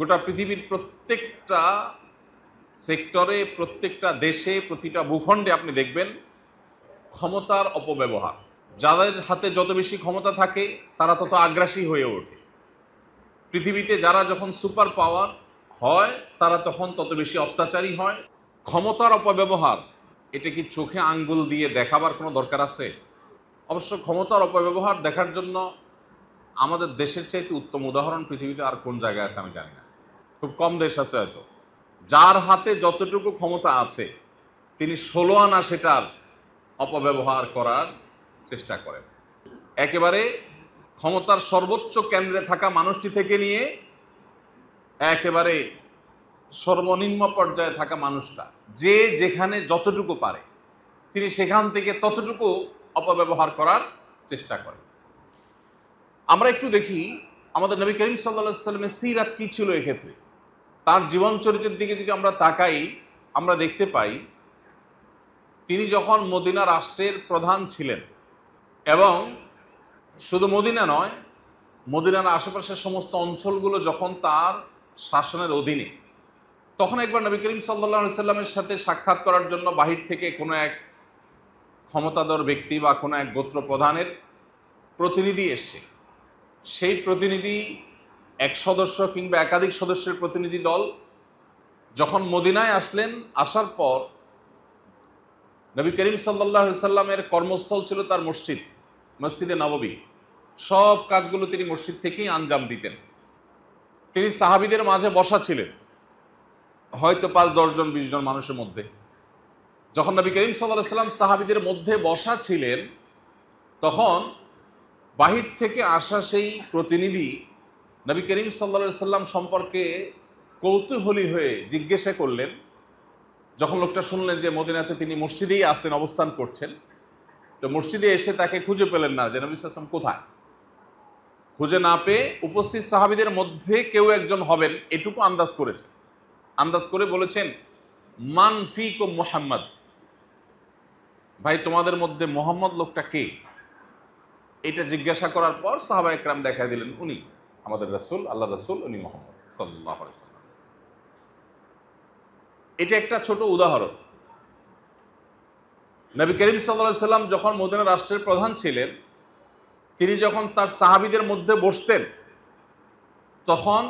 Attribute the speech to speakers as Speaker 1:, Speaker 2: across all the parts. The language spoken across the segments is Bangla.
Speaker 1: গোটা পৃথিবীর প্রত্যেকটা সেক্টরে, প্রত্যেকটা দেশে, প্রতিটা ভূখণ্ডে আপনি দেখবেন ক্ষমতার অপব্যবহার। যাদের হাতে যত বেশি ক্ষমতা থাকে তারা তত আগ্রাসী হয়ে ওঠে। পৃথিবীতে যারা যখন সুপার পাওয়ার হয় তারা তখন তত বেশি অত্যাচারী হয়। ক্ষমতার অপব্যবহার এটা কি চোখে আঙ্গুল দিয়ে দেখাবার কোনো দরকার আছে? অবশ্য ক্ষমতার অপব্যবহার দেখার জন্য আমাদের দেশের চাইতে উত্তম উদাহরণ পৃথিবীতে আর কোন জায়গায় আছে আমি জানি না। খুব কম দেশ আছে হয়তো যার হাতে যতটুকু ক্ষমতা আছে তিনি 16 আনা সেটার অপব্যবহার করার চেষ্টা করেন। একেবারে ক্ষমতার সর্বোচ্চ কেন্দ্রে থাকা মানুষটি থেকে নিয়ে একেবারে সর্বনিম্ন পর্যায়ে থাকা মানুষটা, যে যেখানে যতটুকু পারে তিনি সেখান থেকে ততটুকু অপব্যবহার করার চেষ্টা করেন। আমরা একটু দেখি আমাদের নবী করিম সাল্লাল্লাহু আলাইহি ওয়াসাল্লামের সিরাত কি ছিল। এক্ষেত্রে তার জীবন চরিত্রের দিকে যদি আমরা তাকাই, আমরা দেখতে পাই তিনি যখন মদিনা রাষ্ট্রের প্রধান ছিলেন, এবং শুধু মদিনা নয়, মদিনার আশেপাশের সমস্ত অঞ্চলগুলো যখন তার শাসনের অধীনে, তখন একবার নবী করিম সাল্লাল্লাহু আলাইহি ওয়াসাল্লামের সাথে সাক্ষাৎ করার জন্য বাহির থেকে কোনো এক ক্ষমতাধর ব্যক্তি বা কোনো এক গোত্র প্রধানের প্রতিনিধি এসছে। সেই প্রতিনিধি এক সদস্য কিংবা একাধিক সদস্যের প্রতিনিধি দল যখন মদিনায় আসলেন, আসার পর নবী করিম সাল্লাল্লাহু আলাইহি ওয়াসাল্লামের কর্মস্থল ছিল তার মসজিদে নববী। সব কাজগুলো তিনি মসজিদ থেকেই আঞ্জাম দিতেন। তিনি সাহাবীদের মাঝে বসা ছিলেন, হয়তো 5-10 জন 20 জন মানুষের মধ্যে। যখন নবী করিম সাল্লাল্লাহু আলাইহি ওয়াসাল্লাম সাহাবীদের মধ্যে বসা ছিলেন, তখন বাহির থেকে আসা সেই প্রতিনিধি নবী করিম সাল্লাল্লাহু আলাইহি ওয়াসাল্লাম সম্পর্কে কৌতূহলী হয়ে জিজ্ঞাসা করলেন। যখন লোকটা শুনলেন যে মদিনাতে তিনি মসজিদেই আছেন, অবস্থান করছেন, তো মসজিদে এসে তাকে খুঁজে পেলেন না যে নবী সাল্লাল্লাহু আলাইহি ওয়াসাল্লাম কোথায়। খুঁজে না পেয়ে উপস্থিত সাহাবীদের মধ্যে কেউ একজন হবেন এটুকু আন্দাজ করেছেন। আন্দাজ করে বলেছেন, মান ফিকুম মুহাম্মদ, ভাই তোমাদের মধ্যে মোহাম্মদ লোকটা কে? এটা জিজ্ঞাসা করার পর সাহাবা একরাম দেখায় দিলেন, উনি আমাদের রাসূল, আল্লাহ রাসূল, উনি মুহাম্মদ সাল্লাল্লাহু আলাইহি ওয়াসাল্লাম। এটা একটা ছোট উদাহরণ। নবী করিম সাল্লাল্লাহু আলাইহি ওয়াসাল্লাম যখন মদিনা রাষ্ট্রের প্রধান ছিলেন, তিনি যখন তার সাহাবীদের মধ্যে বসতেন, তখন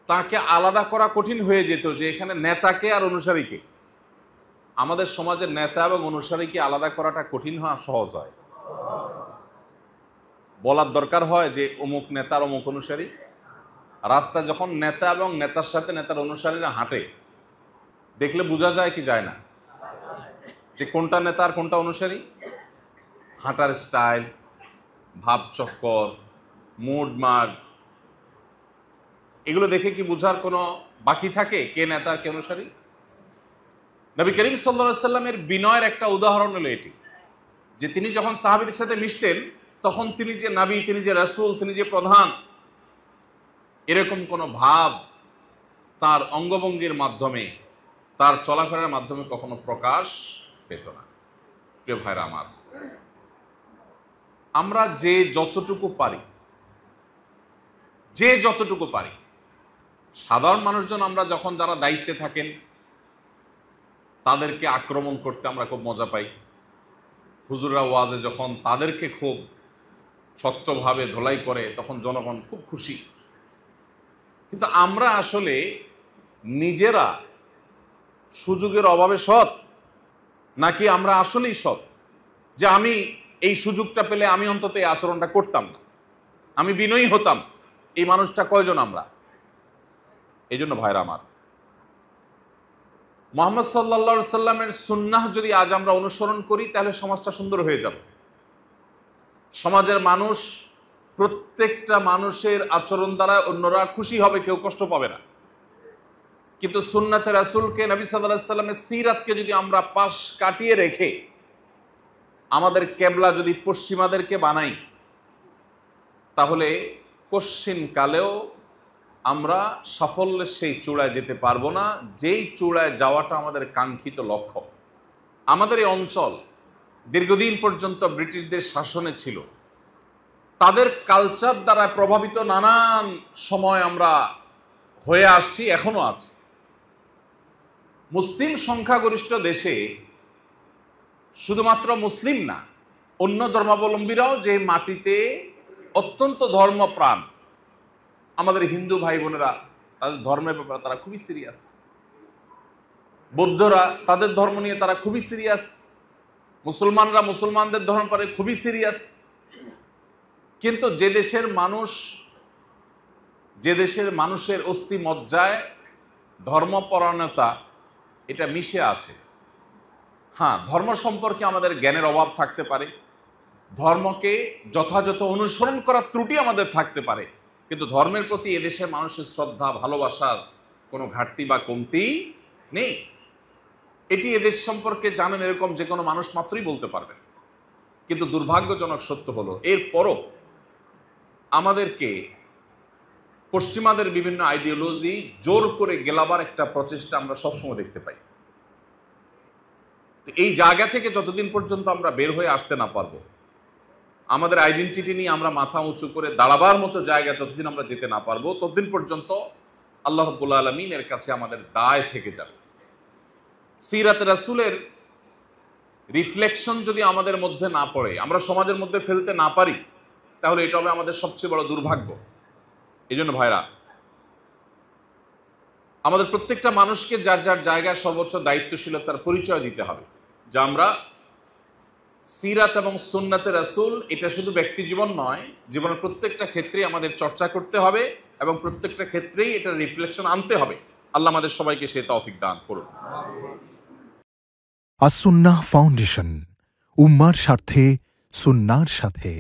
Speaker 1: তাকে আলাদা করা কঠিন হয়ে যেত যে এখানে নেতাকে আর অনুসারীকে। আমাদের সমাজের নেতা এবং অনুসারীকে আলাদা করাটা কঠিন হয়, সহজ হয়? বলার দরকার হয় যে অমুক নেতার অমুক অনুসারী। রাস্তায় যখন নেতা এবং নেতার সাথে নেতার অনুসারীরা হাঁটে, দেখলে বোঝা যায় কি যায় না যে কোনটা নেতা আর কোনটা অনুসারী? হাঁটার স্টাইল, ভাবচক্কর, মুড মাড, এগুলো দেখে কি বোঝার কোনো বাকি থাকে কে নেতা কে অনুসারী? নবী করিম সাল্লাল্লাহু আলাইহি ওয়াসাল্লামের বিনয়ের একটা উদাহরণ হলো এটি, যে তিনি যখন সাহাবীদের সাথে মিশতেন, তখন তিনি যে নবী, তিনি যে রাসূল, তিনি যে প্রধান, এরকম কোনো ভাব তার অঙ্গভঙ্গির মাধ্যমে, তার চলাফেরার মাধ্যমে কখনো প্রকাশ পেত না। প্রিয় ভাইরা আমার, আমরা যে যতটুকু পারি, সাধারণ মানুষজন আমরা যখন যারা দায়িত্বে থাকেন তাদেরকে আক্রমণ করতে আমরা খুব মজা পাই। হুজুররা ওয়াজে যখন তাদেরকে খুব শক্তভাবে ধোলাই করে, তখন জনগণ খুব খুশি। কিন্তু আমরা আসলে নিজেরা সুযোগের অভাবে সৎ, নাকি আমরা আসলেই সৎ যে আমি এই সুযোগটা পেলে আমি অন্তত এই আচরণটা করতাম না, আমি বিনয়ী হতাম? এই মানুষটা কয়জন আমরা? এই জন্য ভাইরা আমার, মুহাম্মদ সাল্লাল্লাহু আলাইহি সাল্লামের সুন্নাহ যদি আজ আমরা অনুসরণ করি, তাহলে সমাজটা সুন্দর হয়ে যাবে। সমাজের মানুষ, প্রত্যেকটা মানুষের আচরণ দ্বারা অন্যরা খুশি হবে, কেউ কষ্ট পাবে না। কিন্তু সুন্নাতে রাসূলকে, নবী সাল্লাল্লাহু আলাইহি সাল্লামের সিরাতকে যদি আমরা পাশ কাটিয়ে রেখে আমাদের কেবলা যদি পশ্চিমাদেরকে বানাই, তাহলে কশ্চিন কালেও আমরা সাফল্যের সেই চূড়ায় যেতে পারবো না, যেই চূড়ায় যাওয়াটা আমাদের কাঙ্ক্ষিত লক্ষ্য। আমাদের এই অঞ্চল দীর্ঘদিন পর্যন্ত ব্রিটিশদের শাসনে ছিল। তাদের কালচার দ্বারা প্রভাবিত নানান সময় আমরা হয়ে আসছি, এখনো আছে। মুসলিম সংখ্যাগরিষ্ঠ দেশে শুধুমাত্র মুসলিম না, অন্য ধর্মাবলম্বীরাও যে মাটিতে অত্যন্ত ধর্মপ্রাণ, আমাদের হিন্দু ভাই বোনেরা তাদের ধর্মের ব্যাপারে তারা খুবই সিরিয়াস, বৌদ্ধরা তাদের ধর্ম নিয়ে তারা খুবই সিরিয়াস, মুসলমানরা মুসলমানদের ধর্ম ব্যাপারে খুবই সিরিয়াস। কিন্তু যে দেশের মানুষের অস্থি মজ্জায় ধর্মপরায়ণতা এটা মিশে আছে। হ্যাঁ, ধর্ম সম্পর্কে আমাদের জ্ঞানের অভাব থাকতে পারে, ধর্মকে যথাযথ অনুসরণ করার ত্রুটি আমাদের থাকতে পারে, কিন্তু ধর্মের প্রতি এদেশের মানুষের শ্রদ্ধা ভালোবাসার কোনো ঘাটতি বা কমতি নেই। এটি এদেশ সম্পর্কে জানেন এরকম যে কোনো মানুষ মাত্রই বলতে পারবেন। কিন্তু দুর্ভাগ্যজনক সত্য হলো এরপরও আমাদেরকে পশ্চিমাদের বিভিন্ন আইডিওলজি জোর করে গেলাবার একটা প্রচেষ্টা আমরা সবসময় দেখতে পাই। এই জায়গা থেকে যতদিন পর্যন্ত আমরা বের হয়ে আসতে না পারবো, আমাদের আইডেন্টিটি নিয়ে আমরা মাথা উঁচু করে দাঁড়াবার মতো জায়গা যতদিন আমরা যেতে না পারবো, ততদিন পর্যন্ত আল্লাহ রাব্বুল আলামিনের কাছে আমাদের দায় থেকে যাবে। সিরাত রাসূলের রিফ্লেকশন যদি আমাদের মধ্যে না পড়ে, আমরা সমাজের মধ্যে ফেলতে না পারি, তাহলে এটা হবে আমাদের সবচেয়ে বড় দুর্ভাগ্য। এই জন্য ভাইরা, আমাদের প্রত্যেকটা মানুষকে যার যার জায়গায় সর্বোচ্চ দায়িত্বশীলতার পরিচয় দিতে হবে, যা আমরা সিরাত এবং সুন্নাতে রাসূল এটা শুধু ব্যক্তি জীবন নয়, জীবনের প্রত্যেকটা ক্ষেত্রেই আমাদের চর্চা করতে হবে এবং প্রত্যেকটা ক্ষেত্রেই এটা রিফ্লেকশন আনতে হবে। আল্লাহ আমাদের সবাইকে সেই তৌফিক দান করুন।
Speaker 2: আস সুন্নাহ ফাউন্ডেশন, উম্মার স্বার্থে সুন্নাহর সাথে।